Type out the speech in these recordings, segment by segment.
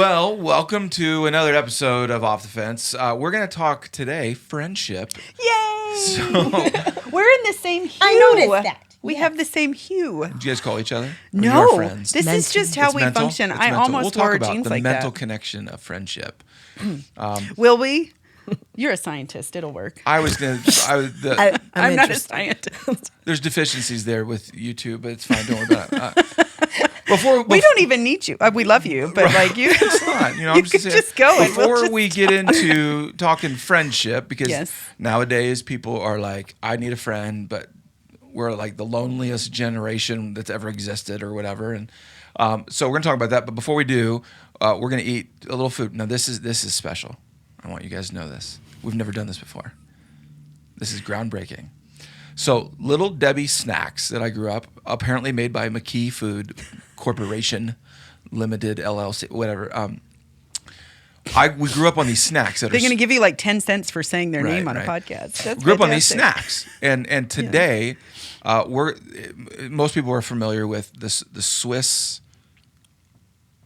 Well, welcome to another episode of Off the Fence. We're going to talk today friendship. Yay! So, we're in the same hue. I noticed that. We have the same hue. do you guys call each other? Or No, you're friends? this is just how It's we mental? function. It's I mental. almost we'll wore talk about jeans the like mental that. connection of friendship. Will we? You're a scientist. It'll work. I'm I'm not a scientist. there's deficiencies there with you two, but it's fine. Don't worry about it. Before We don't even need you. We love you, but like you, it's not. You know, I'm you just could saying, just go. And before we'll just we get into talking friendship, because Yes. nowadays people are like, I need a friend, but we're like the loneliest generation that's ever existed or whatever. And so we're going to talk about that. But before we do, we're going to eat a little food. Now, this is special. I want you guys to know this. We've never done this before. This is groundbreaking. So, Little Debbie snacks that I grew up, apparently made by McKee Food Corporation Limited LLC, whatever. We grew up on these snacks. They're going to give you like 10 cents for saying their Right, name on right. a podcast. That's grew up on these fantastic. snacks, and today, most people are familiar with the Swiss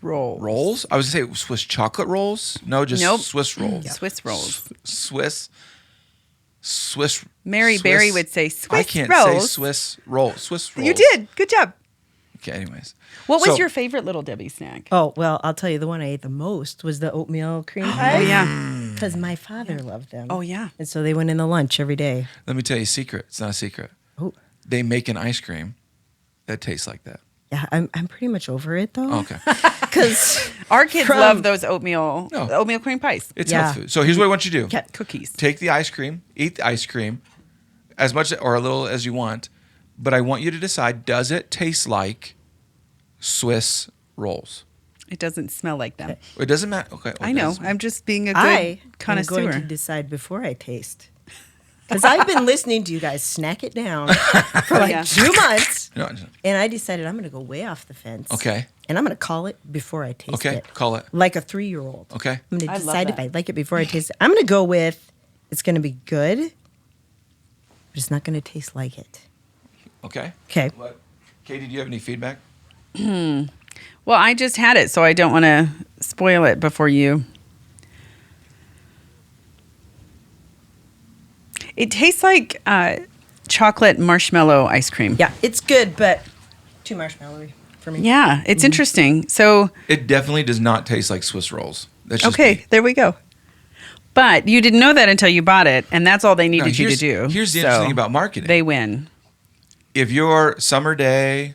rolls. I was going to say Swiss chocolate rolls. No, just Nope. Swiss rolls. Swiss rolls. Swiss. Mary Berry would say Swiss I can't rolls. say Swiss rolls. Swiss rolls. You did. Good job. Okay. Anyways, What was So- your favorite Little Debbie snack? Oh, well, I'll tell you the one I ate the most was the oatmeal cream pie. Oh, yeah. Because my father loved them. Oh, yeah. And so they went in the lunch every day. Let me tell you a secret. It's not a secret. Oh, They make an ice cream that tastes like that. yeah. I'm pretty much over it, though. Oh, okay. Because Our kids From- love those oatmeal No. cream pies. It's Yeah. health food. So here's what I want you to do. Cat Cookies. Take the ice cream, eat the ice cream, as much or a little as you want, but I want you to decide, does it taste like Swiss rolls? It doesn't smell like them. It doesn't matter. Okay. I know. I'm just being a good I am connoisseur. going to decide before I taste. Because I've been listening to you guys snack it down for like Yeah. 2 months. No, And I decided I'm going to go way off the fence. okay. And I'm going to call it before I taste Okay. it. Call it. Like a 3-year-old. Okay. I'm going I to love decide if that. I like it before I taste it. I'm going to go with it's going to be good, but it's not going to taste like it. Okay. Okay. What? Katie, do you have any feedback? Well, I just had it, so I don't want to spoil it before you. It tastes like chocolate marshmallow ice cream. Yeah, it's good, but too marshmallowy for me. Yeah, it's interesting. So, It definitely does not taste like Swiss rolls. That's just okay, me. there we go. But you didn't know that until you bought it, and that's all they No, needed you to do. Here's the So interesting thing about marketing. They win. If your summer day,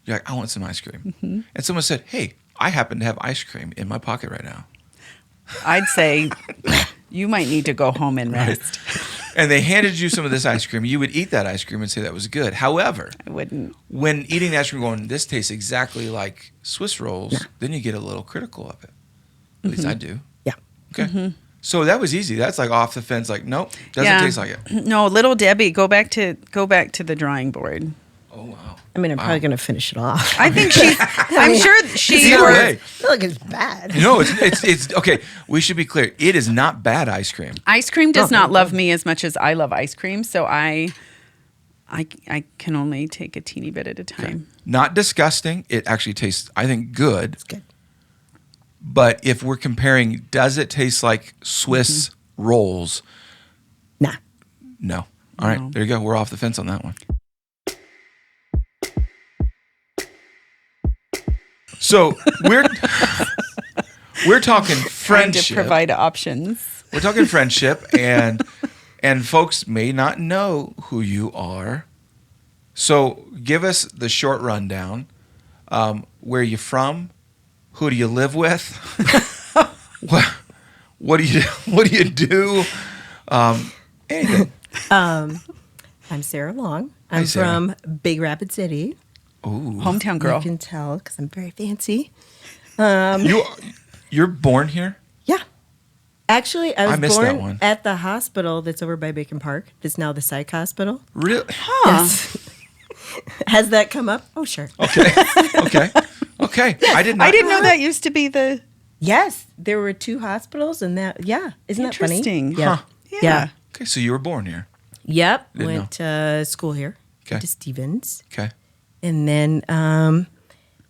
you're like, I want some ice cream. Mm-hmm. And someone said, hey, I happen to have ice cream in my pocket right now. I'd say you might need to go home and Right. rest. And they handed you some of this ice cream, you would eat that ice cream and say that was good. However, I wouldn't. when eating the ice cream going, this tastes exactly like Swiss rolls, then you get a little critical of it. At least I do. Yeah. Okay. So that was easy. That's like off the fence, like, nope, doesn't taste like it. No, Little Debbie, go back to the drawing board. Oh, wow. I mean, I'm probably going to finish it off. I think she's. I'm sure she. Either or- way. I feel like it's bad. No, it's okay. We should be clear. It is not bad ice cream. Ice cream does Oh, not love me as much as I love ice cream, so I can only take a teeny bit at a time. Not disgusting. It actually tastes, I think, good. It's good. But if we're comparing, does it taste like Swiss rolls? Nah. No. All right, No. there you go. We're off the fence on that one. So we're talking Trying to friendship. provide options. We're talking friendship, and folks may not know who you are. So give us the short rundown. Where are you from? Who do you live with? What do you do? Anything. I'm Sara Long. Hi, I'm Sarah. from Big Rapid City. Ooh. Hometown girl. You can tell because I'm very fancy. You're born here? Yeah. Actually, I was missed that born one. at the hospital that's over by Bacon Park. That's now the psych hospital. Really? Yes. Has that come up? Oh, sure. Okay. Okay. I did not. I didn't know that used to be the Yes, there were 2 hospitals, and that isn't that funny? Interesting. Yeah. Huh. Yeah. Okay, so you were born here. Yep. Didn't Went to school here. Okay. Went to Stevens. Okay. And then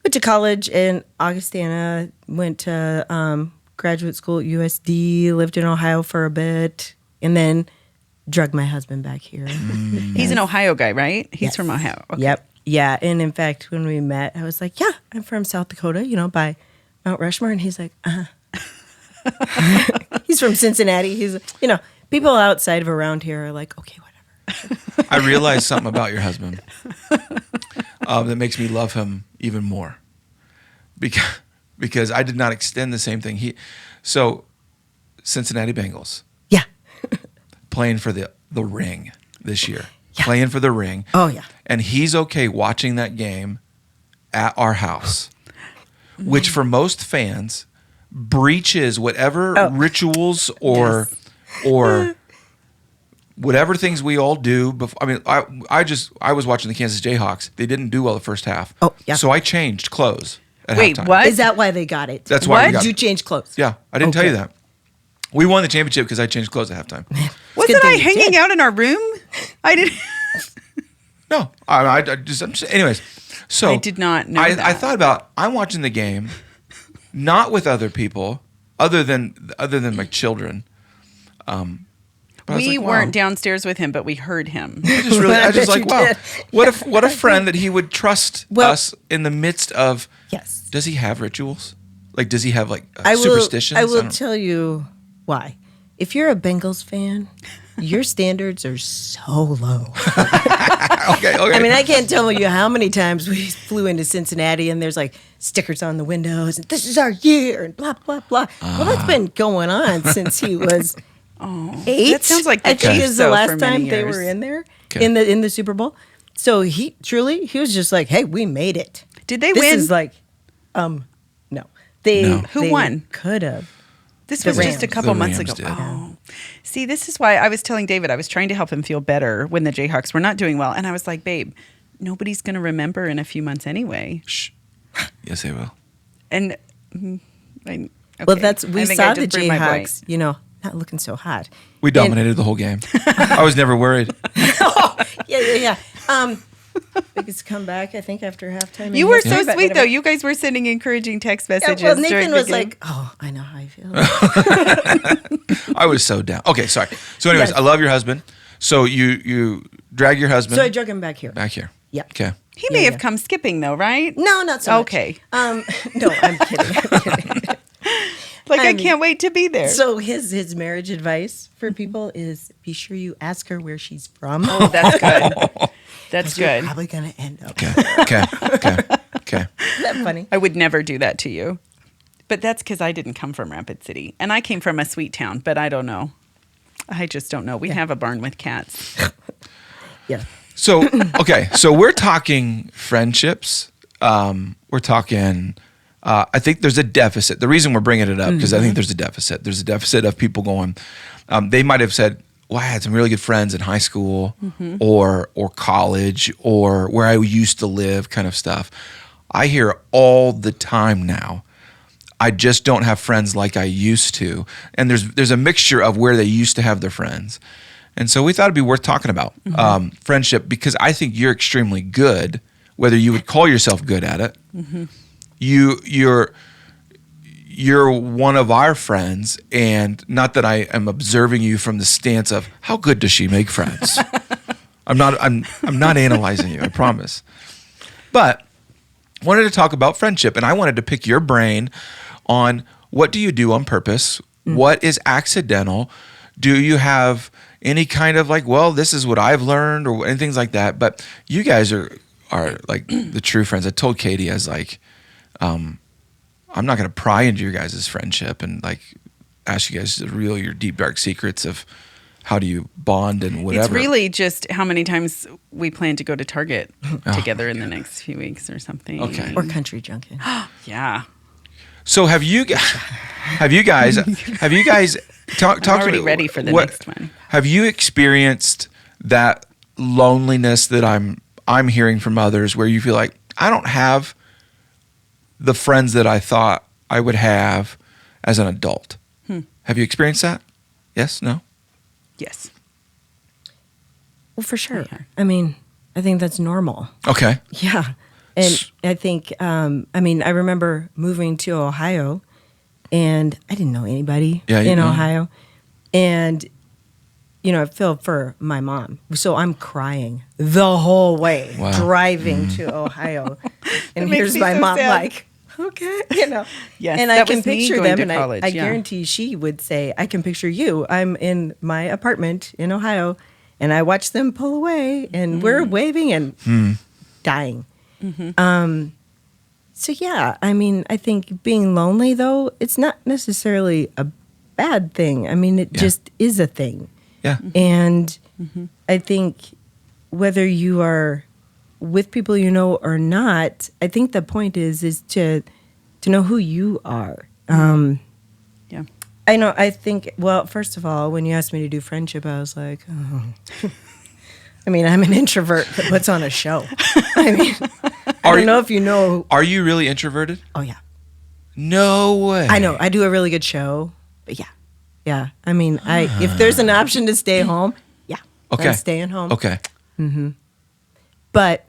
went to college in Augustana, went to graduate school at USD, lived in Ohio for a bit, and then drugged my husband back here. He's an Ohio guy, right? He's Yes. from Ohio. Okay. Yep. Yeah. And in fact, when we met, I was like, yeah, I'm from South Dakota, by Mount Rushmore. And he's like, He's from Cincinnati. He's, people outside of around here are like, okay, whatever. I realized something about your husband that makes me love him even more, because I did not extend the same thing. So Cincinnati Bengals Yeah. playing for the ring this year, Yeah. playing for the ring. Oh, yeah. And he's okay watching that game at our house, which for most fans breaches whatever rituals or whatever things we all do. Before, I mean, I was watching the Kansas Jayhawks. They didn't do well the first half. Oh, yeah. So I changed clothes at Wait, halftime. what? Is that why they got it? That's why we Did got you it. change clothes? Yeah, I didn't tell you Okay. that. We won the championship because I changed clothes at halftime. Wasn't thing I you hanging did. out in our room? I didn't. No, I'm just anyways. So I did not know I that. thought about I'm watching the game, not with other people, other than my children. But I was We like, wow. weren't downstairs with him, but we heard him. I just bet like, you wow, did. what a friend that he would trust Well- us in the midst of. Yes. Does he have rituals? Like, does he have like I will, superstitions? I will don't- tell you why. If you're a Bengals fan, your standards are so low. Okay. I mean, I can't tell you how many times we flew into Cincinnati and there's like stickers on the windows and this is our year and blah, blah, blah. Well, that's been going on since he was 8. That sounds like the I think Chiefs, is the though, last for many time they years. were in there Okay. in the Super Bowl. So he was just like, hey, we made it. Did they This win? is like, no. They, No. Who they won? Could have. This The was just a Rams. couple The months Rams ago. did. Oh. See, this is why I was telling David I was trying to help him feel better when the Jayhawks were not doing well. And I was like, babe, nobody's going to remember in a few months anyway. Shh. Yes, they will. And Well, okay. we I think I saw the just burned my point. Jayhawks, not looking so hot. We dominated the whole game. I was never worried. Yeah. Biggest comeback, I think, after halftime. You were so But sweet, though. whatever. You guys were sending encouraging text Yeah, messages. well, during Nathan the was game. like, "Oh, I know how I feel." I was so down. Okay, sorry. So, anyways, Yes. I love your husband. So you drag your husband So I drug him back here. back here. Yeah. Okay. He may Yeah, have yeah. come skipping, though, right? No, not so much. Okay. No, I'm kidding. Like, I mean, can't wait to be there. So his marriage advice for people is be sure you ask her where she's from. Oh, that's good. That's You're good. probably gonna end up. Okay. Isn't that funny? I would never do that to you. But that's because I didn't come from Rapid City. And I came from a sweet town, but I don't know. I just don't know. We have a barn with cats. Yeah. So, okay. So we're talking friendships. We're talking. I think there's a deficit. The reason we're bringing it up because I think there's a deficit. There's a deficit of people going. They might have said, "Well, I had some really good friends in high school, or college, or where I used to live," kind of stuff. I hear all the time now. I just don't have friends like I used to, and there's a mixture of where they used to have their friends, and so we thought it'd be worth talking about friendship because I think you're extremely good, whether you would call yourself good at it. You're one of our friends, and not that I am observing you from the stance of how good does she make friends. I'm not analyzing you, I promise. But wanted to talk about friendship, and I wanted to pick your brain on what do you do on purpose? What is accidental? Do you have any kind of like, well, this is what I've learned or anything like that? But you guys are like the true friends. I told Katie, I was like, I'm not going to pry into your guys' friendship and like ask you guys to reveal your deep, dark secrets of how do you bond and whatever. It's really just how many times we plan to go to Target together in the next few weeks or something. Okay. Or country junket. Yeah. So have you guys talk to already me, ready for the what- next one. Have you experienced that loneliness that I'm hearing from others where you feel like I don't have the friends that I thought I would have as an adult? Have you experienced that? Yes? No? Yes. Well, for sure. Yeah. I mean, I think that's normal. Okay. Yeah. And I think, I remember moving to Ohio, and I didn't know anybody in Ohio. And, I feel for my mom. So I'm crying the whole way driving to Ohio. And makes here's me my so mom sad. like, okay, Yes, and that I can was me picture going them, to and college, I yeah. guarantee she would say, I can picture you. I'm in my apartment in Ohio, and I watch them pull away, and we're waving and dying. So yeah, I think being lonely, though, it's not necessarily a bad thing. It just is a thing. Yeah. And I think whether you are with people you know or not, I think the point is to know who you are. Yeah. I know. I think. Well, first of all, when you asked me to do friendship, I was like, oh. I'm an introvert that puts on a show. I don't know if you know. Are you really introverted? Oh yeah. No way. I know. I do a really good show, but yeah. If there's an option to stay home, yeah, Okay. I'm staying home. Okay. But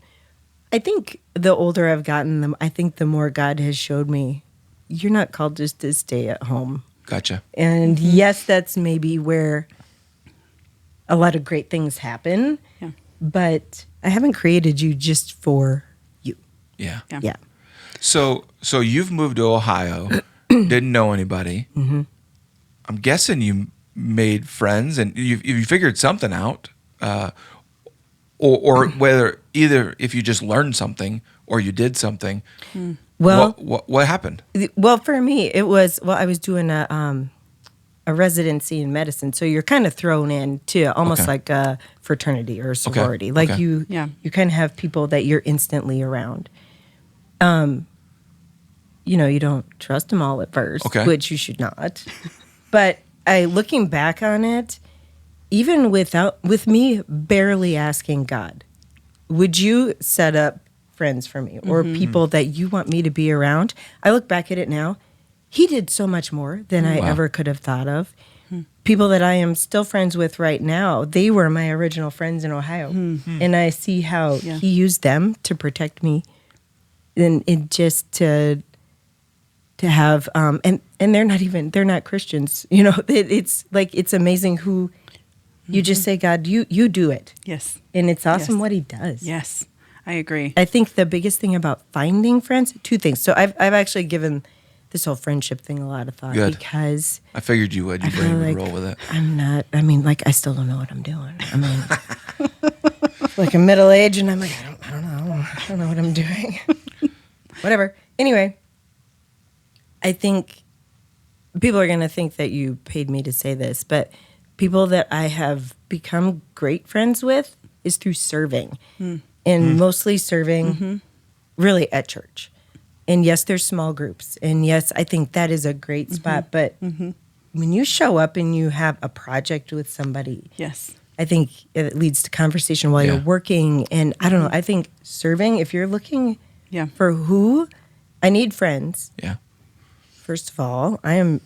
I think the older I've gotten, I think the more God has showed me, you're not called just to stay at home. Gotcha. And yes, that's maybe where a lot of great things happen. Yeah. But I haven't created you just for you. Yeah. Yeah. So you've moved to Ohio, didn't know anybody. I'm guessing you made friends and you figured something out, or whether either if you just learned something or you did something. Well, what happened? Well, for me, it was I was doing a residency in medicine, so you're kind of thrown into almost like a fraternity or a sorority. Like you kind of have people that you're instantly around. You don't trust them all at first, which you should not. But looking back on it, even with me barely asking God, would you set up friends for me or people that you want me to be around? I look back at it now. He did so much more than I ever could have thought of. People that I am still friends with right now, they were my original friends in Ohio. And I see how he used them to protect me and just to have, and they're not Christians. It's amazing who you just say, God, you do it. Yes. And it's awesome what he does. Yes. I agree. I think the biggest thing about finding friends, two things. So I've actually given this whole friendship thing a lot of thought because I figured you would. Your brain would roll with it. I'm not. I still don't know what I'm doing. Like a middle age, and I'm like, I don't know. I don't know what I'm doing. Whatever. Anyway, I think people are going to think that you paid me to say this, but people that I have become great friends with is through serving. And mostly serving really at church. And yes, there's small groups. And yes, I think that is a great spot. But when you show up and you have a project with somebody, I think it leads to conversation while you're working. And I don't know, I think serving, if you're looking for who, I need friends. Yeah. First of all, I'm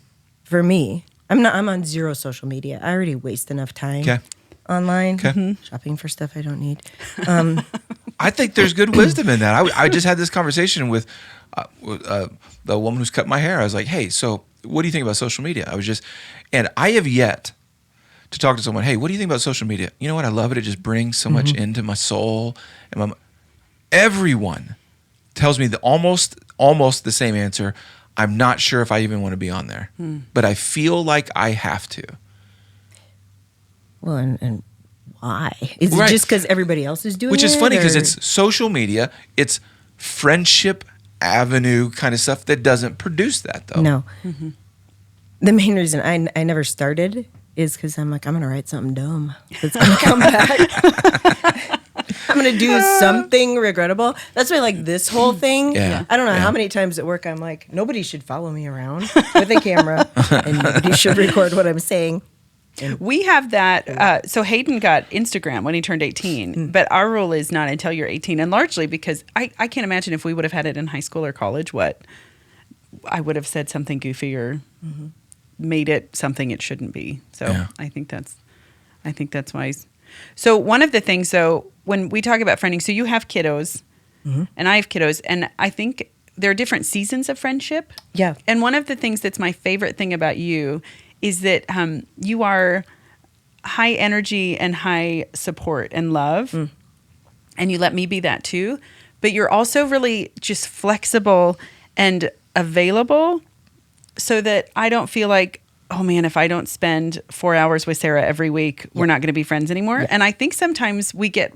on zero social media. I already waste enough time. Online, shopping for stuff I don't need. I think there's good wisdom in that. I just had this conversation with the woman who's cut my hair. I was like, hey, so what do you think about social media? And I have yet to talk to someone, hey, what do you think about social media? You know what? I love it. It just brings so much into my soul. And everyone tells me almost the same answer. I'm not sure if I even want to be on there, but I feel like I have to. Well, and why? Is it just because everybody else is doing it? Which is funny because it's social media. It's friendship avenue kind of stuff that doesn't produce that, though. No. The main reason I never started is because I'm like, I'm going to write something dumb that's going to come back. I'm going to do something regrettable. That's why, like, this whole thing, I don't know how many times at work I'm like, nobody should follow me around with a camera and nobody should record what I'm saying. We have that. So Hayden got Instagram when he turned 18, but our rule is not until you're 18, and largely because I can't imagine if we would have had it in high school or college, what I would have said something goofy or made it something it shouldn't be. So I think that's wise. So one of the things, when we talk about friending, so you have kiddos. and I have kiddos, and I think there are different seasons of friendship. Yeah. And one of the things that's my favorite thing about you is that you are high energy and high support and love. And you let me be that too. But you're also really just flexible and available so that I don't feel like, oh man, if I don't spend 4 hours with Sarah every week, we're not going to be friends anymore. And I think sometimes we get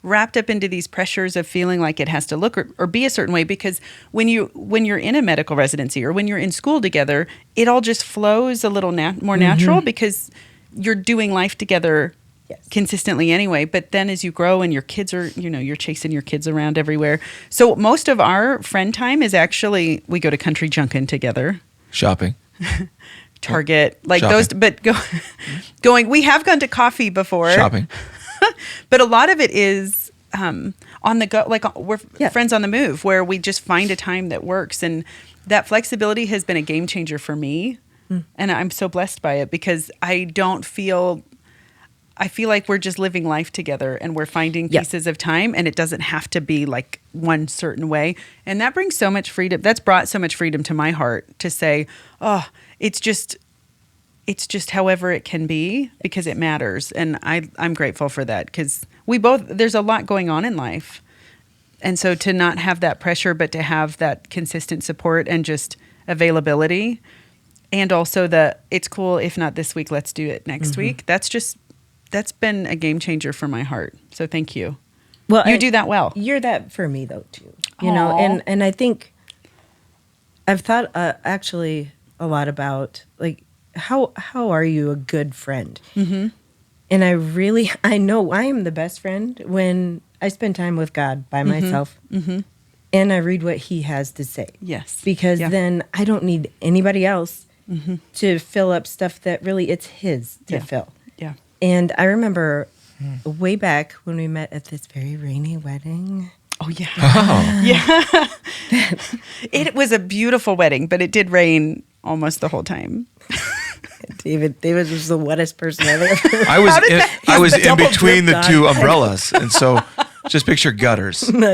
wrapped up into these pressures of feeling like it has to look or be a certain way, because when you're in a medical residency or when you're in school together, it all just flows a little more natural because you're doing life together consistently anyway. But then as you grow and your kids are, you're chasing your kids around everywhere. So most of our friend time is actually, we go to Country Junkin' together. Shopping. Target, like Shopping. those, but going, we have gone to coffee before. Shopping. But a lot of it is on the go, like we're friends on the move, where we just find a time that works. And that flexibility has been a game changer for me. And I'm so blessed by it, because I feel like we're just living life together and we're finding pieces of time, and it doesn't have to be like one certain way. And that brings so much freedom. That's brought so much freedom to my heart to say, oh, it's just however it can be, because it matters. And I'm grateful for that, because there's a lot going on in life. And so to not have that pressure, but to have that consistent support and just availability. And also it's cool, if not this week, let's do it next week. That's been a game changer for my heart. So thank you. Well, you do that well. You're that for me though too. And I think I've thought actually a lot about like how are you a good friend? And I know I am the best friend when I spend time with God by myself. And I read what he has to say. Yes. Because then I don't need anybody else to fill up stuff that really it's his to fill. Yeah. And I remember way back when we met at this very rainy wedding. Oh, yeah. Oh. Yeah. It was a beautiful wedding, but it did rain almost the whole time. David was the wettest person I've ever I was in between the two umbrellas, and so just picture gutters. No.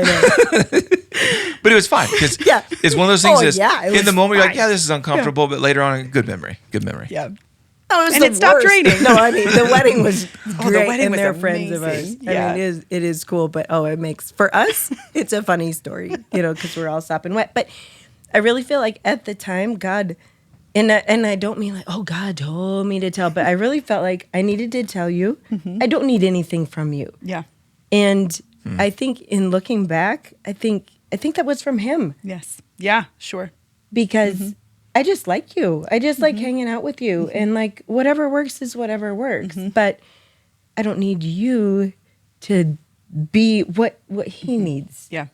But it was fine, because it's one of those things in the moment you're like, yeah, this is uncomfortable, but later on, good memory. Yeah. Oh, it stopped raining. No, I mean, the wedding was great, the wedding and was they're amazing. friends of ours. Yeah. I mean, it is cool, but it makes, for us, it's a funny story, because we're all sopping wet. But I really feel like at the time, God, and I don't mean like, oh, God told me to tell, but I really felt like I needed to tell you. I don't need anything from you. Yeah. And I think in looking back, I think that was from him. Yes. Yeah, sure. Because I just like you. I just like hanging out with you. And like whatever works is whatever works. But I don't need you to be what he needs. Yeah.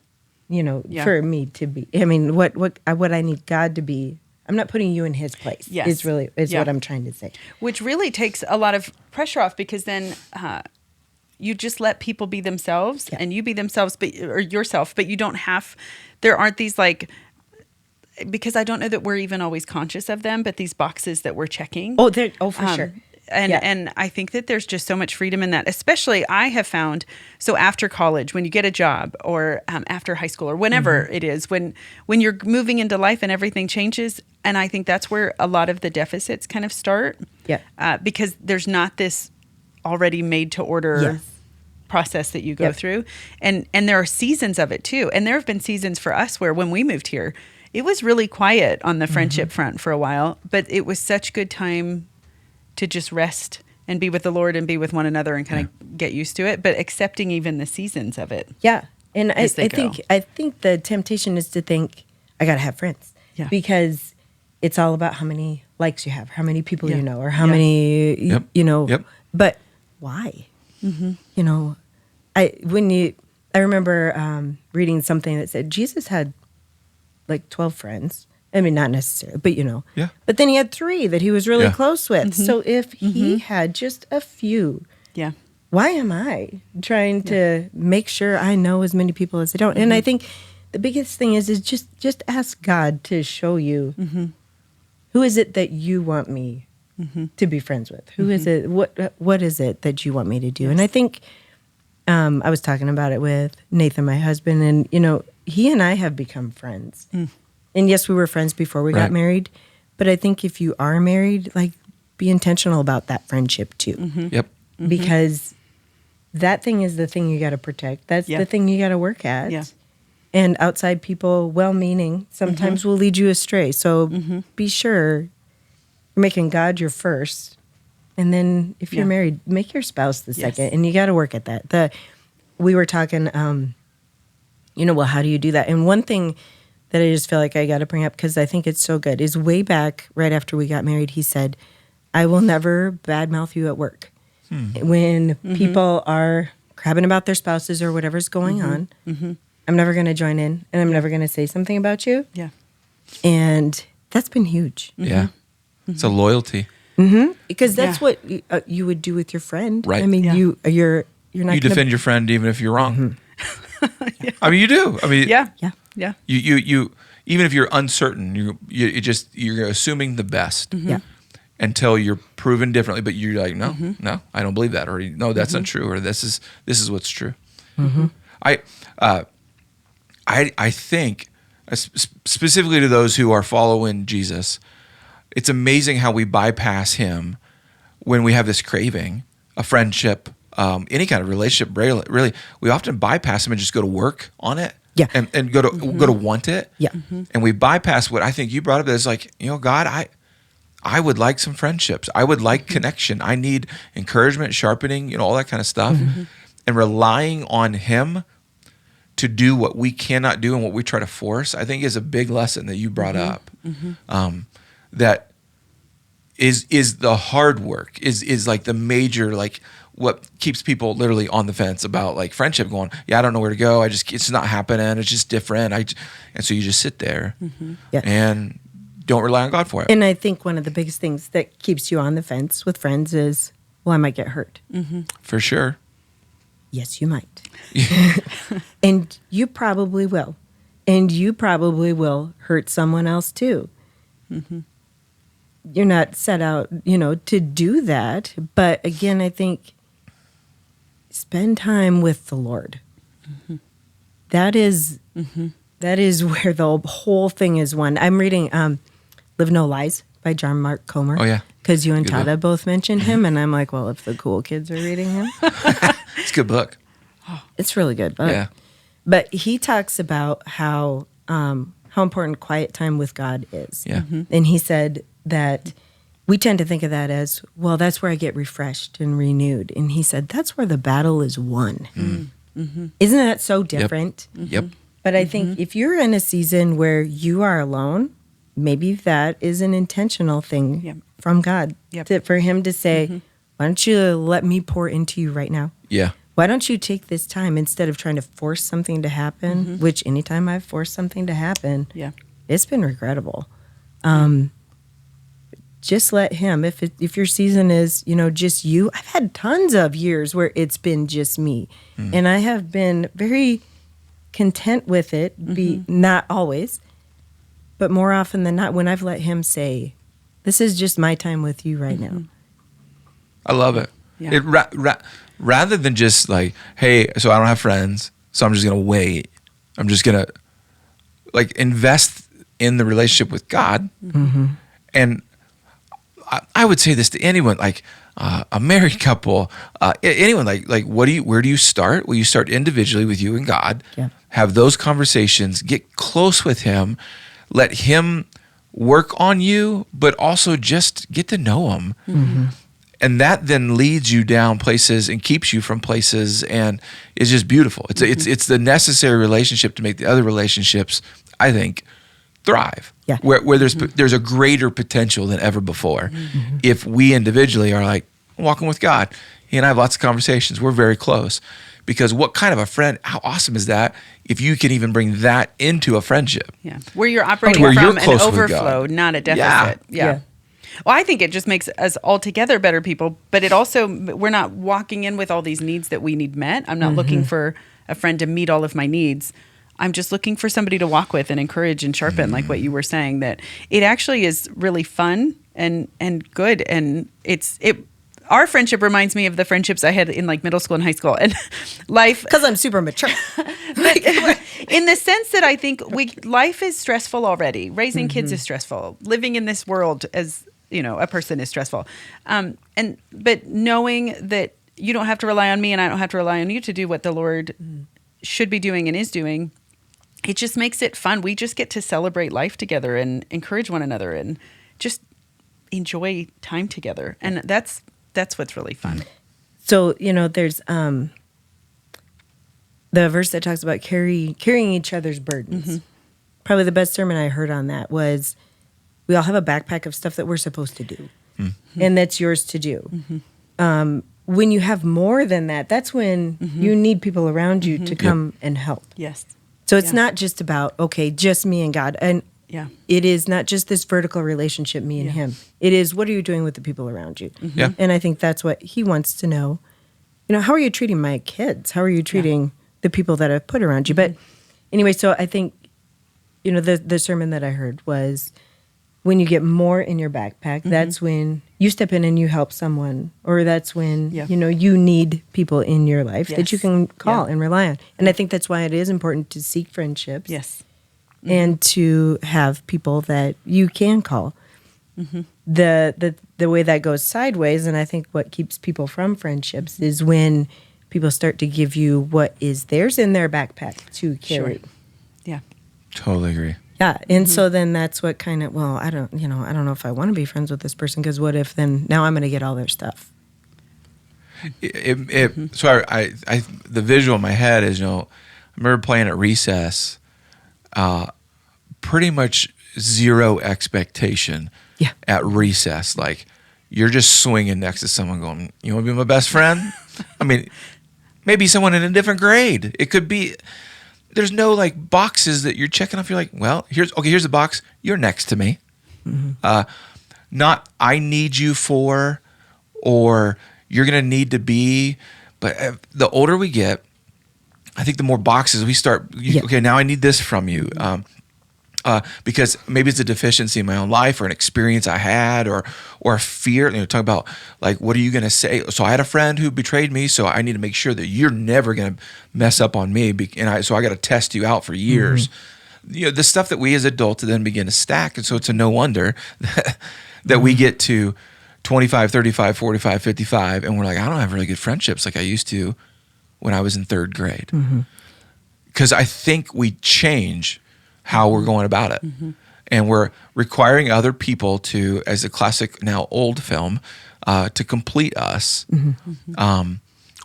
For me to be. I mean, what I need God to be. I'm not putting you in his place. Yes. Is what I'm trying to say. Which really takes a lot of pressure off, because then you just let people be themselves and you be themselves, or yourself, but you don't there aren't these like, because I don't know that we're even always conscious of them, but these boxes that we're checking. For sure. And I think that there's just so much freedom in that, especially I have found. So after college, when you get a job, or after high school, or whenever it is, when you're moving into life and everything changes. And I think that's where a lot of the deficits kind of start. Yeah. Because there's not this already made to order process that you go through. And there are seasons of it too. And there have been seasons for us where when we moved here, it was really quiet on the friendship front for a while, but it was such good time to just rest and be with the Lord and be with one another and kind of get used to it, but accepting even the seasons of it. Yeah. And I think the temptation is to think, I got to have friends. Yeah. Because it's all about how many likes you have, how many people you know, or how many, but why? I remember reading something that said Jesus had like 12 friends. I mean, not necessarily, but Yeah. But then he had 3 that he was really close with. So if he had just a few, why am I trying to make sure I know as many people as I don't? And I think the biggest thing is just ask God to show you who is it that you want me to be friends with? Who is it? What is it that you want me to do? And I think I was talking about it with Nathan, my husband, and, he and I have become friends. And yes, we were friends before we got married, but I think if you are married, like, be intentional about that friendship too. Yep. Because that thing is the thing you got to protect. That's the thing you got to work at. Yeah. And outside people, well-meaning, sometimes will lead you astray. So be sure you're making God your first. And then if you're married, make your spouse the second. And you got to work at that. We were talking, well, how do you do that? And one thing that I just feel like I got to bring up, because I think it's so good, is way back right after we got married, he said, I will never badmouth you at work. When people are crabbing about their spouses or whatever's going on, I'm never going to join in, and I'm never going to say something about you. Yeah. And that's been huge. Yeah. It's a loyalty. Because that's what you would do with your friend. Right. I mean, you're not. You defend your friend even if you're wrong. I mean, you do. I mean, Yeah. You even if you're uncertain, you're assuming the best. Yeah. Until you're proven differently, but you're like, no, I don't believe that, or no, that's not true, or this is what's true. I think specifically to those who are following Jesus, it's amazing how we bypass him when we have this craving, a friendship, any kind of relationship. Really, we often bypass him and just go to work on it. Yeah. And go to want it. Yeah. And we bypass what I think you brought up. That's like, God, I would like some friendships. I would like connection. I need encouragement, sharpening, all that kind of stuff. And relying on him to do what we cannot do and what we try to force, I think is a big lesson that you brought up. That is the hard work, is like the major, like what keeps people literally on the fence about like friendship, going, I don't know where to go. It's not happening. It's just different. And so you just sit there and don't rely on God for it. And I think one of the biggest things that keeps you on the fence with friends is, well, I might get hurt. For sure. Yes, you might. And you probably will. And you probably will hurt someone else too. You're not set out, to do that. But again, I think spend time with the Lord. That is where the whole thing is won. I'm reading Live No Lies by John Mark Comer. Oh, yeah. Because you and Good Tada book. both mentioned him. And I'm like, well, if the cool kids are reading him. It's a good book. It's really good book. Yeah. But he talks about how important quiet time with God is. Yeah. And he said that we tend to think of that as, well, that's where I get refreshed and renewed. And he said, that's where the battle is won. Isn't that so different? Yep. But I think if you're in a season where you are alone, maybe that is an intentional thing from God. For him to say, why don't you let me pour into you right now? Yeah. Why don't you take this time instead of trying to force something to happen, which anytime I've forced something to happen, it's been regrettable. Just let him, if your season is, just you. I've had tons of years where it's been just me. And I have been very content with it, not always, but more often than not when I've let him say, this is just my time with you right now. I love it. Rather than just like, hey, so I don't have friends, so I'm just going to wait. I'm just going to like invest in the relationship with God. And I would say this to anyone, like a married couple, anyone, like where do you start? Well, you start individually with you and God, have those conversations, get close with him, let him work on you, but also just get to know him. And that then leads you down places and keeps you from places, and it's just beautiful. It's the necessary relationship to make the other relationships, I think, thrive. Where there's a greater potential than ever before. If we individually are like walking with God, he and I have lots of conversations. We're very close. Because what kind of a friend, how awesome is that if you can even bring that into a friendship? Where you're operating from an overflow, not a deficit. Well, I think it just makes us altogether better people, but it also, we're not walking in with all these needs that we need met. I'm not looking for a friend to meet all of my needs. I'm just looking for somebody to walk with and encourage and sharpen, like what you were saying, that it actually is really fun and good. And our friendship reminds me of the friendships I had in like middle school and high school, and life. Because I'm super mature. But in the sense that I think life is stressful already. Raising kids is stressful. Living in this world as a person is stressful. But knowing that you don't have to rely on me and I don't have to rely on you to do what the Lord should be doing and is doing, it just makes it fun. We just get to celebrate life together and encourage one another and just enjoy time together. And that's what's really fun. So, there's the verse that talks about carrying each other's burdens. Probably the best sermon I heard on that was, we all have a backpack of stuff that we're supposed to do. And that's yours to do. When you have more than that, that's when you need people around you to come and help. Yes. So it's not just about, just me and God. And it is not just this vertical relationship, me and him. It is, what are you doing with the people around you? And I think that's what he wants to know. How are you treating my kids? How are you treating the people that I've put around you? But anyway, so I think, the sermon that I heard was, when you get more in your backpack, that's when you step in and you help someone, or that's when, you need people in your life that you can call and rely on. And I think that's why it is important to seek friendships. Yes. And to have people that you can call. The way that goes sideways, and I think what keeps people from friendships, is when people start to give you what is theirs in their backpack to carry. Sure. Yeah. Totally agree. Yeah, and so then that's what kind of, I don't know if I want to be friends with this person, because what if then now I'm going to get all their stuff? So the visual in my head is, I remember playing at recess, pretty much zero expectation at recess. Like, you're just swinging next to someone going, you want to be my best friend? I mean, maybe someone in a different grade. It could be, there's no like boxes that you're checking off. You're like, well, here's the box. You're next to me. Not I need you for, or you're going to need to be. But the older we get, I think the more boxes we start. Okay, now I need this from you. Because maybe it's a deficiency in my own life, or an experience I had, or a fear. Talk about like, what are you going to say? So I had a friend who betrayed me, so I need to make sure that you're never going to mess up on me. So I got to test you out for years. The stuff that we as adults then begin to stack, and so it's a no wonder that we get to 25, 35, 45, 55, and we're like, I don't have really good friendships like I used to when I was in third grade. Because I think we change how we're going about it. And we're requiring other people to, as a classic now old film, to complete us,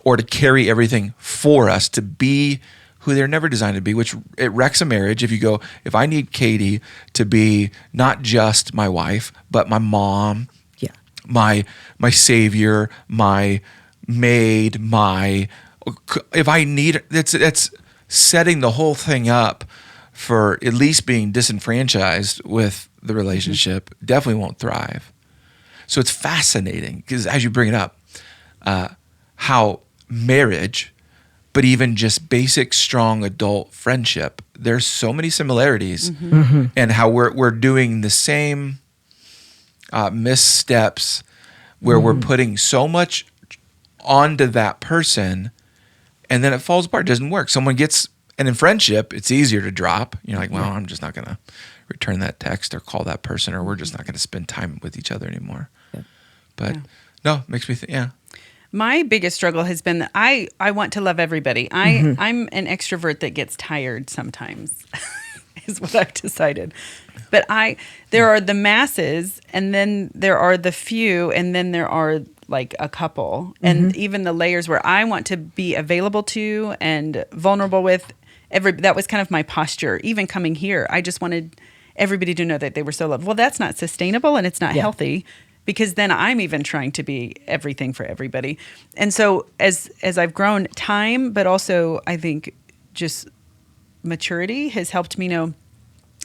or to carry everything for us, to be who they're never designed to be, which it wrecks a marriage. If I need Katie to be not just my wife, but my mom, my savior, my maid, if I need, that's setting the whole thing up for at least being disenfranchised with the relationship. Definitely won't thrive. So it's fascinating, because as you bring it up, how marriage, but even just basic strong adult friendship, there's so many similarities, and how we're doing the same missteps, where we're putting so much onto that person, and then it falls apart. It doesn't work. And in friendship, it's easier to drop. You're like, well, I'm just not going to return that text or call that person, or we're just not going to spend time with each other anymore. But no, it makes me think, My biggest struggle has been that I want to love everybody. I'm an extrovert that gets tired sometimes, is what I've decided. But there are the masses, and then there are the few, and then there are like a couple. And even the layers where I want to be available to and vulnerable with that was kind of my posture. Even coming here, I just wanted everybody to know that they were so loved. Well, that's not sustainable, and it's not healthy, because then I'm even trying to be everything for everybody. And so as I've grown, time, but also I think just maturity has helped me know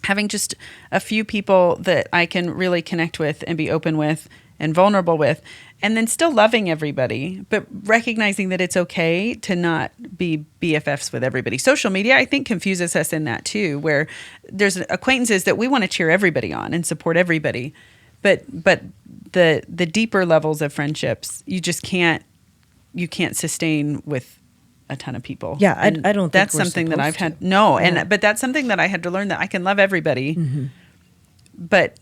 having just a few people that I can really connect with and be open with and vulnerable with, and then still loving everybody, but recognizing that it's okay to not be BFFs with everybody. Social media, I think, confuses us in that too, where there's acquaintances that we want to cheer everybody on and support everybody. But the deeper levels of friendships, you can't sustain with a ton of people. Yeah, I don't think that's we're something that I've supposed had. to. No, Yeah. but that's something that I had to learn, that I can love everybody, but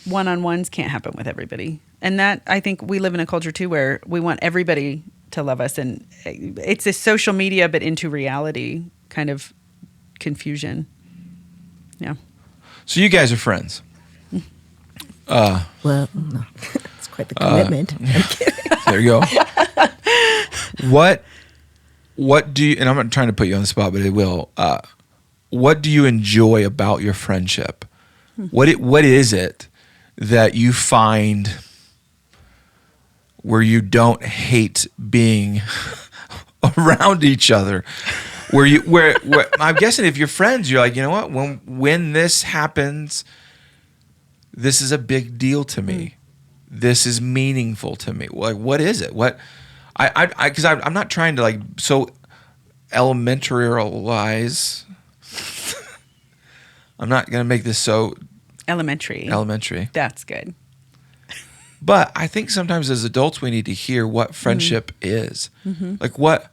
one-on-ones can't happen with everybody. And that, I think we live in a culture too where we want everybody to love us, and it's a social media but into reality kind of confusion. Yeah. So you guys are friends. Well, no. It's quite the commitment. I'm kidding. There you go. What do you, and I'm not trying to put you on the spot, but it will. What do you enjoy about your friendship? What is it that you find where you don't hate being around each other? Where I'm guessing if you're friends, you're like, you know what? When this happens, this is a big deal to me. This is meaningful to me. Like, what is it? What because I'm not trying to like so elementarize. I'm not going to make this so Elementary. That's good. But I think sometimes as adults we need to hear what friendship is. Like what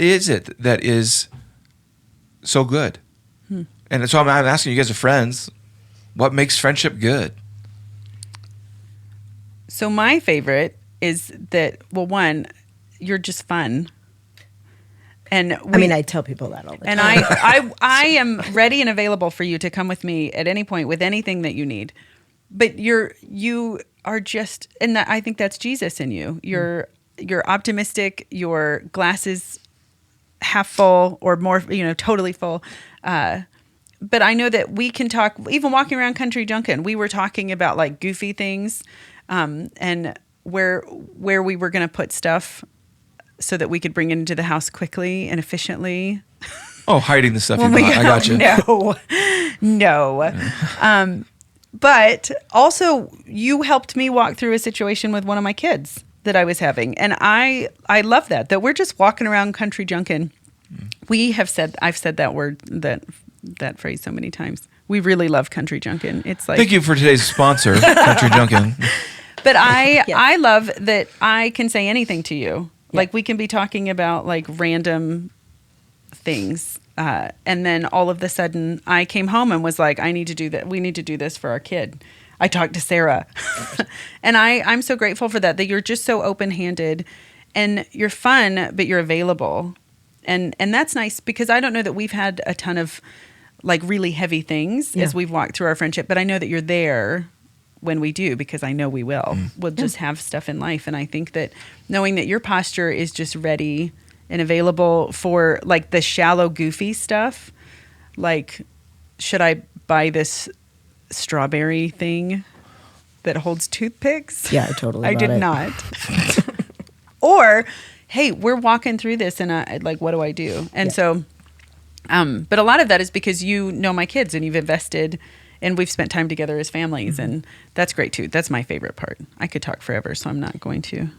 is it that is so good? And so I'm asking you guys are friends. What makes friendship good? So my favorite is that, well, one, you're just fun. And I tell people that all the time. And I am ready and available for you to come with me at any point with anything that you need. But you are just, and that, I think that's Jesus in you. You're optimistic. Your glass is half full or more, totally full. But I know that we can talk, even walking around Country Junkin', we were talking about like goofy things, and where we were going to put stuff so that we could bring it into the house quickly and efficiently. Oh, hiding the stuff you bought. I got you. No. But also you helped me walk through a situation with one of my kids that I was having. And I love that we're just walking around Country Junkin'. I've said that word, that phrase so many times. We really love Country Junkin'. It's like, thank you for today's sponsor, Country Junkin'. But I love that I can say anything to you. Yeah. Like we can be talking about like random things. And then all of a sudden I came home and was like, I need to do that. We need to do this for our kid. I talked to Sarah. And I'm so grateful for that you're just so open-handed and you're fun, but you're available. And that's nice because I don't know that we've had a ton of like really heavy things as we've walked through our friendship, but I know that you're there when we do, because I know we will. We'll just have stuff in life. And I think that knowing that your posture is just ready and available for like the shallow, goofy stuff, like, should I buy this strawberry thing that holds toothpicks? Yeah, I totally I did not. Or, hey, we're walking through this and what do I do? And so, but a lot of that is because you know my kids and you've invested and we've spent time together as families, and that's great too. That's my favorite part. I could talk forever, so I'm not going to.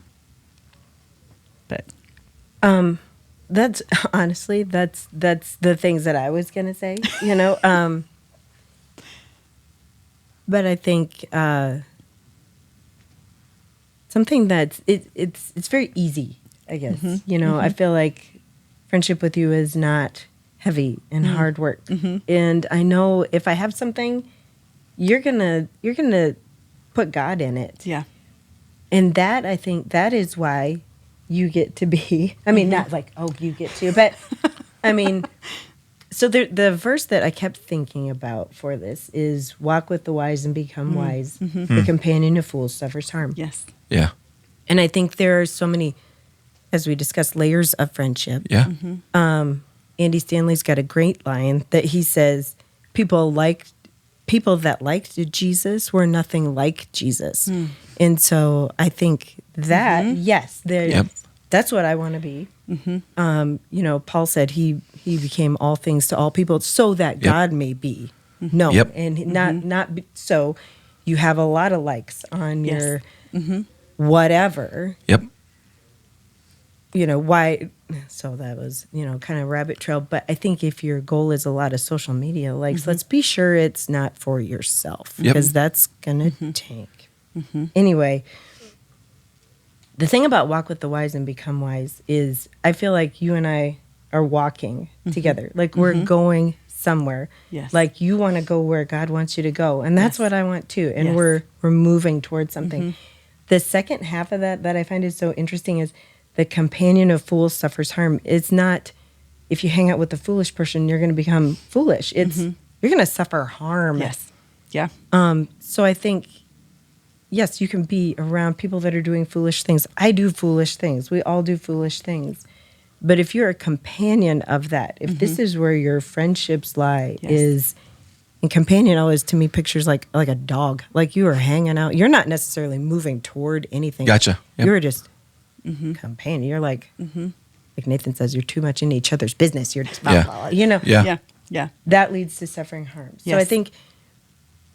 But that's honestly that's the things that I was gonna say, but I think something that's it's very easy, I guess. I feel like friendship with you is not heavy and hard work. And I know if I have something, you're gonna put God in it. Yeah. And that, I think that is why you get to be, not like, oh, you get to, but so the verse that I kept thinking about for this is walk with the wise and become wise. The companion of fools suffers harm. Yes. Yeah. And I think there are so many, as we discussed, layers of friendship. Yeah. Andy Stanley's got a great line that he says, people that liked Jesus were nothing like Jesus. And so I think that, yes, that's what I want to be. Paul said he became all things to all people so that God may be known. And not be, so you have a lot of likes on your whatever. why. So that was, kind of rabbit trail. But I think if your goal is a lot of social media likes, let's be sure it's not for yourself, because that's going to tank. Anyway, the thing about Walk with the Wise and Become Wise is I feel like you and I are walking together. Like we're going somewhere. Yes. Like you want to go where God wants you to go. And that's what I want too. And we're moving towards something. The second half of that I find is so interesting is the companion of fools suffers harm. It's not if you hang out with a foolish person, you're going to become foolish. It's you're going to suffer harm. Yes. Yeah. So I think, yes, you can be around people that are doing foolish things. I do foolish things. We all do foolish things. But if you're a companion of that, if this is where your friendships lie, is, and companion always to me pictures like a dog. Like you are hanging out. You're not necessarily moving toward anything. Gotcha. Yep. You're just companion. You're like Nathan says, you're too much in each other's business. You're just blah, blah, blah, Yeah. That leads to suffering harm. So I think,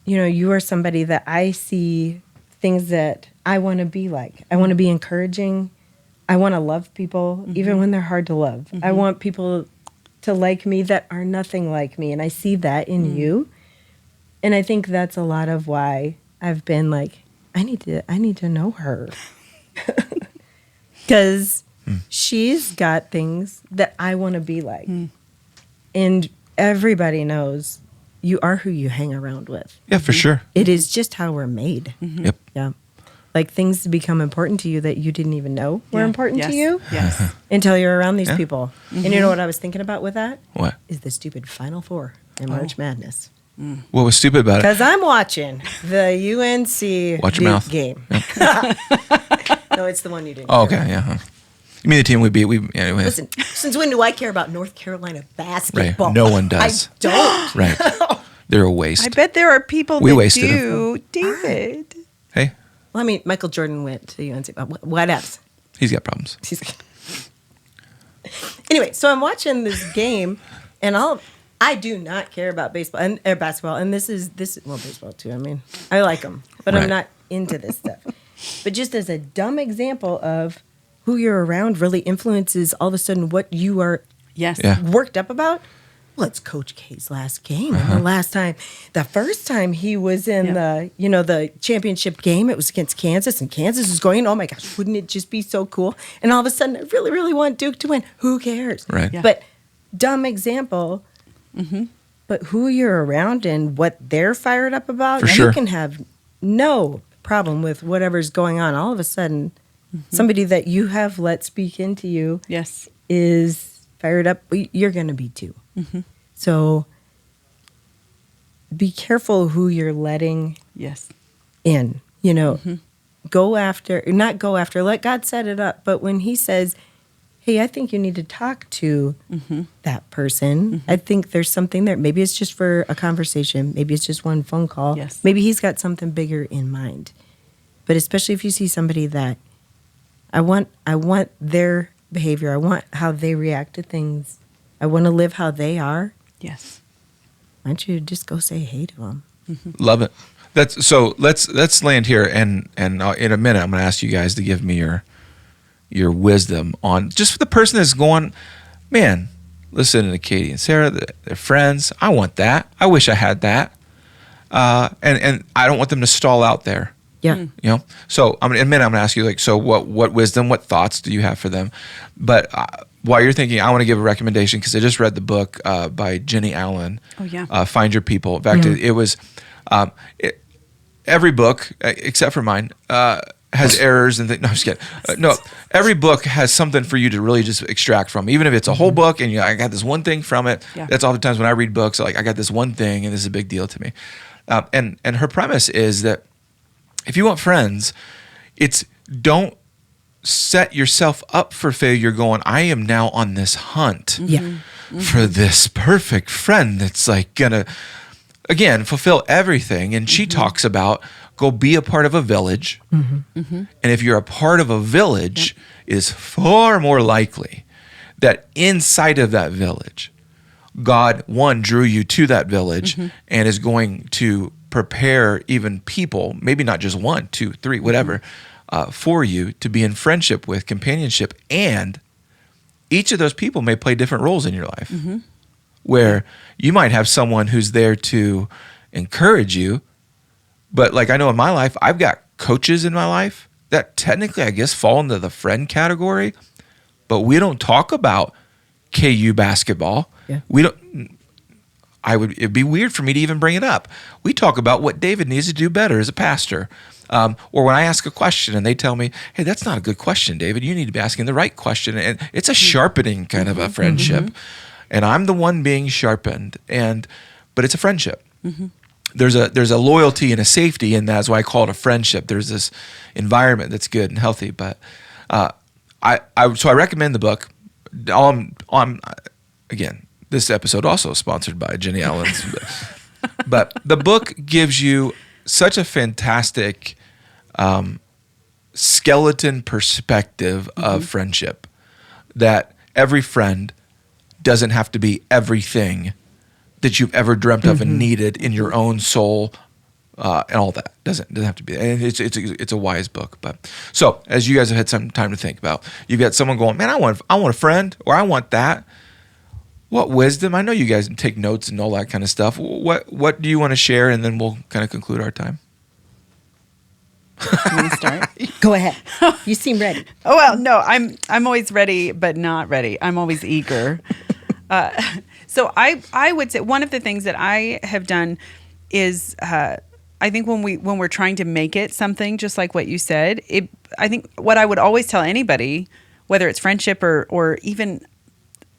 you are somebody that I see things that I want to be like. I want to be encouraging. I want to love people, even when they're hard to love. I want people to like me that are nothing like me. And I see that in you. And I think that's a lot of why I've been like, I need to know her. Because she's got things that I want to be like. And everybody knows you are who you hang around with. Yeah, for sure. It is just how we're made. Yep. Yeah. Like things become important to you that you didn't even know were important to you Yes. until you're around these people. And you know what I was thinking about with that? What? Is the stupid Final Four in March Madness. What was stupid about it? Because I'm watching the UNC Watch your mouth. game. No, it's the one you didn't. Oh, hear okay, yeah. You mean the team we beat? Listen, since when do I care about North Carolina basketball? Right. No one does. I don't. Right. They're a waste. I bet there are people We that wasted do, David. Hey, Well, I mean, Michael Jordan went to UNC. But what else? he's got problems. Anyway, so I'm watching this game, and I do not care about baseball and basketball, and this is baseball too. I mean, I like them, but Right. I'm not into this stuff. But just as a dumb example of who you're around really influences all of a sudden what you are Yes. Yeah. worked up about. Well, it's Coach K's last game. And the first time he was in the championship game, it was against Kansas, and Kansas is going, oh my gosh, wouldn't it just be so cool? And all of a sudden, I really, really want Duke to win. Who cares? Right. Yeah. But dumb example. But who you're around and what they're fired up about, For you sure. can have no problem with whatever's going on. All of a sudden, somebody that you have let speak into you Yes. is fired up. You're going to be too. So be careful who you're letting Yes. in. Let God set it up. But when he says, hey, I think you need to talk to that person. I think there's something there. Maybe it's just for a conversation. Maybe it's just one phone call. Yes. Maybe he's got something bigger in mind. But especially if you see somebody that I want their behavior. I want how they react to things. I want to live how they are. Yes. Why don't you just go say hey to them? Love it. Let's land here, and in a minute I'm going to ask you guys to give me your wisdom on just the person that's going, man, listening to Katie and Sarah, they're friends. I want that. I wish I had that. And I don't want them to stall out there. Yeah. So in a minute I'm going to ask you, so what wisdom, what thoughts do you have for them? But while you're thinking, I want to give a recommendation because I just read the book by Jenny Allen. Oh, yeah. Find Your People. In fact, it was every book except for mine has errors and no, I'm just kidding. No, every book has something for you to really just extract from. Even if it's a whole book and I got this one thing from it. Yeah. That's oftentimes when I read books, I got this one thing and this is a big deal to me. And her premise is that if you want friends, it's don't set yourself up for failure going, I am now on this hunt for this perfect friend that's gonna, again, fulfill everything. And she talks about go be a part of a village. And if you're a part of a village, it is far more likely that inside of that village, God, one, drew you to that village and is going to prepare even people, maybe not just 1, 2, 3, whatever, for you to be in friendship with, companionship, and each of those people may play different roles in your life. Where you might have someone who's there to encourage you, but like I know in my life, I've got coaches in my life that technically, I guess, fall into the friend category, but we don't talk about KU basketball. Yeah. We don't. It'd be weird for me to even bring it up. We talk about what David needs to do better as a pastor. Or when I ask a question and they tell me, hey, that's not a good question, David. You need to be asking the right question. And it's a sharpening kind of a friendship. And I'm the one being sharpened. But it's a friendship. There's a loyalty and a safety, and that's why I call it a friendship. There's this environment that's good and healthy. But so I recommend the book. Again, this episode also sponsored by Jenny Allen's. But the book gives you such a fantastic skeleton perspective of friendship that every friend doesn't have to be everything that you've ever dreamt of and needed in your own soul and all that. Doesn't have to be. And it's a wise book. But so as you guys have had some time to think about, you've got someone going, man, I want a friend, or I want that. What wisdom? I know you guys take notes and all that kind of stuff. What do you want to share? And then we'll kind of conclude our time. You want to start? Go ahead. You seem ready. Oh, well, no, I'm always ready, but not ready. I'm always eager. So I would say one of the things that I have done is I think when we're trying to make it something, just like what you said, I think what I would always tell anybody, whether it's friendship or even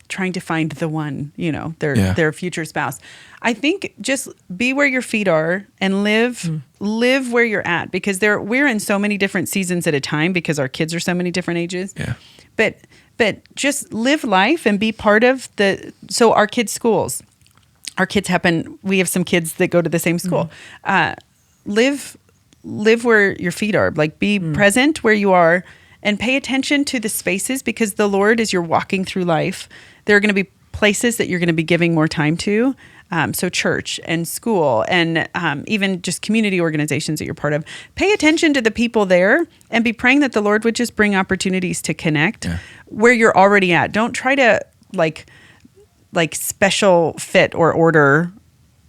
trying to find the one, their future spouse, I think just be where your feet are and live where you're at, because we're in so many different seasons at a time because our kids are so many different ages. Yeah. But just live life and be part of so our kids' schools, we have some kids that go to the same school. Live where your feet are, like be present where you are and pay attention to the spaces, because the Lord, as you're walking through life, there are going to be places that you're going to be giving more time to. So church and school and even just community organizations that you're part of. Pay attention to the people there and be praying that the Lord would just bring opportunities to connect where you're already at. Don't try to like special fit or order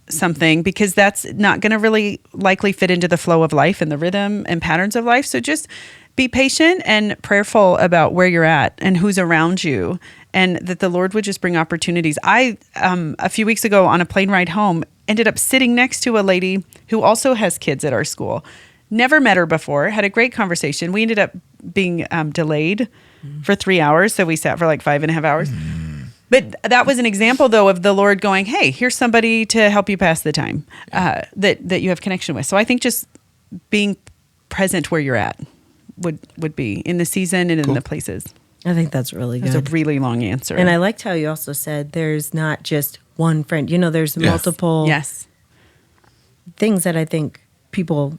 something, because that's not going to really likely fit into the flow of life and the rhythm and patterns of life. So just be patient and prayerful about where you're at and who's around you, and that the Lord would just bring opportunities. I, a few weeks ago on a plane ride home, ended up sitting next to a lady who also has kids at our school. Never met her before, had a great conversation. We ended up being delayed for 3 hours, so we sat for like 5.5 hours. But that was an example, though, of the Lord going, hey, here's somebody to help you pass the time that you have connection with. So I think just being present where you're at would be in the season and in the places. I think that's really good. That's a really long answer. And I liked how you also said there's not just one friend. There's multiple things that I think people,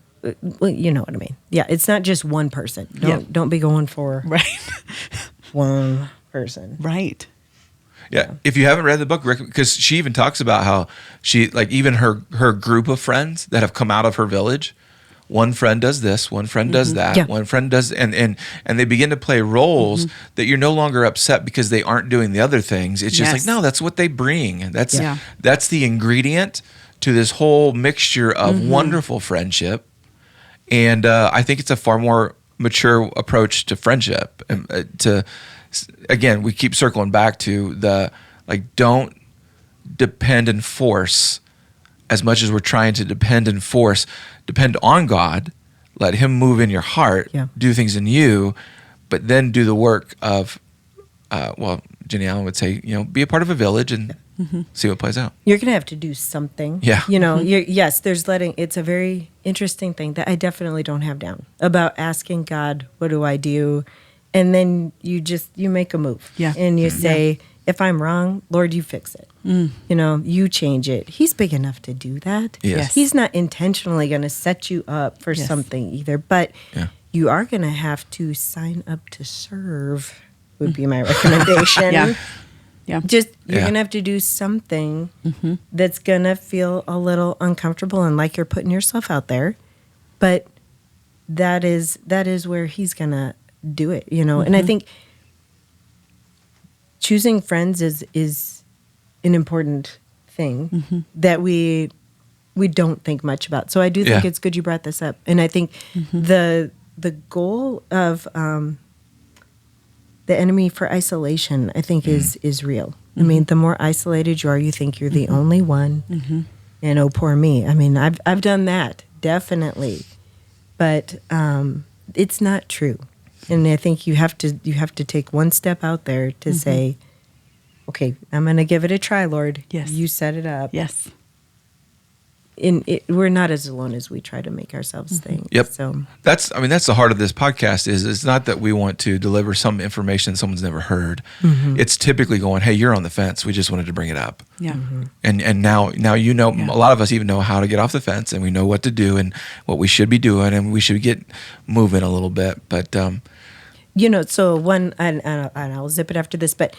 you know what I mean. Yeah, it's not just one person. Don't be going for one person. Right. Yeah. If you haven't read the book, because she even talks about how she, like, even her group of friends that have come out of her village, one friend does this, one friend does that, one friend does, and they begin to play roles that you're no longer upset because they aren't doing the other things. It's just like, no, that's what they bring. That's the ingredient to this whole mixture of wonderful friendship. And I think it's a far more mature approach to friendship. Again, we keep circling back to don't depend and force as much as we're trying to depend on God. Let Him move in your heart, do things in you, but then do the work of, Jenny Allen would say, be a part of a village and see what plays out. You're going to have to do something. Yeah. It's a very interesting thing that I definitely don't have down about asking God, what do I do? And then you make a move. Yeah. And you say, if I'm wrong, Lord, you fix it. You change it. He's big enough to do that. Yes. He's not intentionally going to set you up for something either, but you are going to have to sign up to serve, would be my recommendation. You're going to have to do something that's going to feel a little uncomfortable and like you're putting yourself out there, but that is where He's going to do it, And I think choosing friends is an important thing that we don't think much about. So I do think it's good you brought this up. And I think the goal of the enemy for isolation, I think, is real. I mean, the more isolated you are, you think you're the only one. And oh, poor me. I mean, I've done that, definitely. But it's not true. And I think you have to take one step out there to say, okay, I'm going to give it a try, Lord. Yes. You set it up. Yes. We're not as alone as we try to make ourselves think. Yep. So that's the heart of this podcast is it's not that we want to deliver some information someone's never heard. It's typically going, hey, you're on the fence. We just wanted to bring it up. Yeah. And now a lot of us even know how to get off the fence, and we know what to do and what we should be doing, and we should get moving a little bit. But so one, and I'll zip it after this, but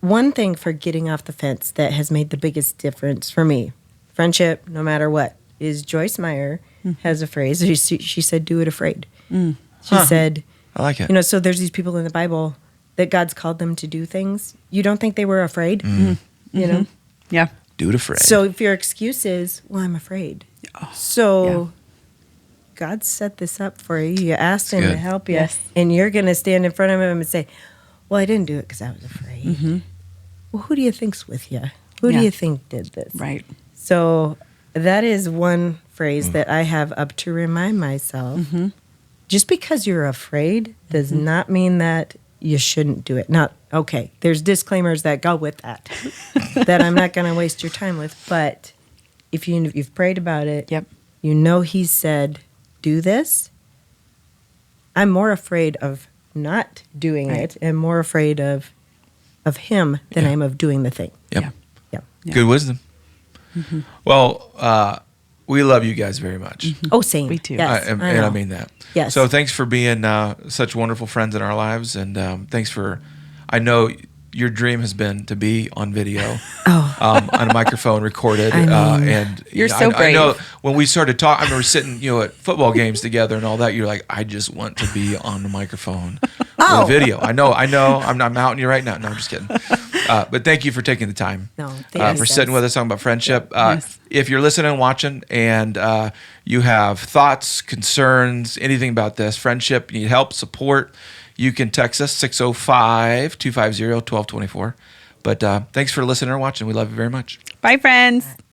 one thing for getting off the fence that has made the biggest difference for me, friendship, no matter what, is Joyce Meyer has a phrase. She said, "Do it afraid." She said, I like it. So there's these people in the Bible that God's called them to do things. You don't think they were afraid, you know? Yeah. Do it afraid. So if your excuse is, well, I'm afraid. So God set this up for you. You asked him to help you. Yes. And you're going to stand in front of him and say, well, I didn't do it because I was afraid. Well, who do you think's with you? Who do you think did this? Right. So that is one phrase that I have up to remind myself. Just because you're afraid does not mean that you shouldn't do it. Okay, there's disclaimers that go with that, that I'm not going to waste your time with. But if you've prayed about it, you know he said, do this. I'm more afraid of not doing it and more afraid of him than I am of doing the thing. Yep. Yeah. Good wisdom. Well, we love you guys very much. Oh, same. Me too. Yes, And I mean that. Yes. So thanks for being such wonderful friends in our lives. And thanks for, I know your dream has been to be on video, on a microphone recorded. And You're so brave. I know when we started talking, I remember sitting, at football games together and all that. You're like, I just want to be on the microphone with video. I know. I'm not outing you right now. No, I'm just kidding. But thank you for taking the time. For sitting with us talking about friendship. If you're listening and watching and you have thoughts, concerns, anything about this, friendship, you need help, support, you can text us 605-250-1224. But thanks for listening or watching. We love you very much. Bye, friends.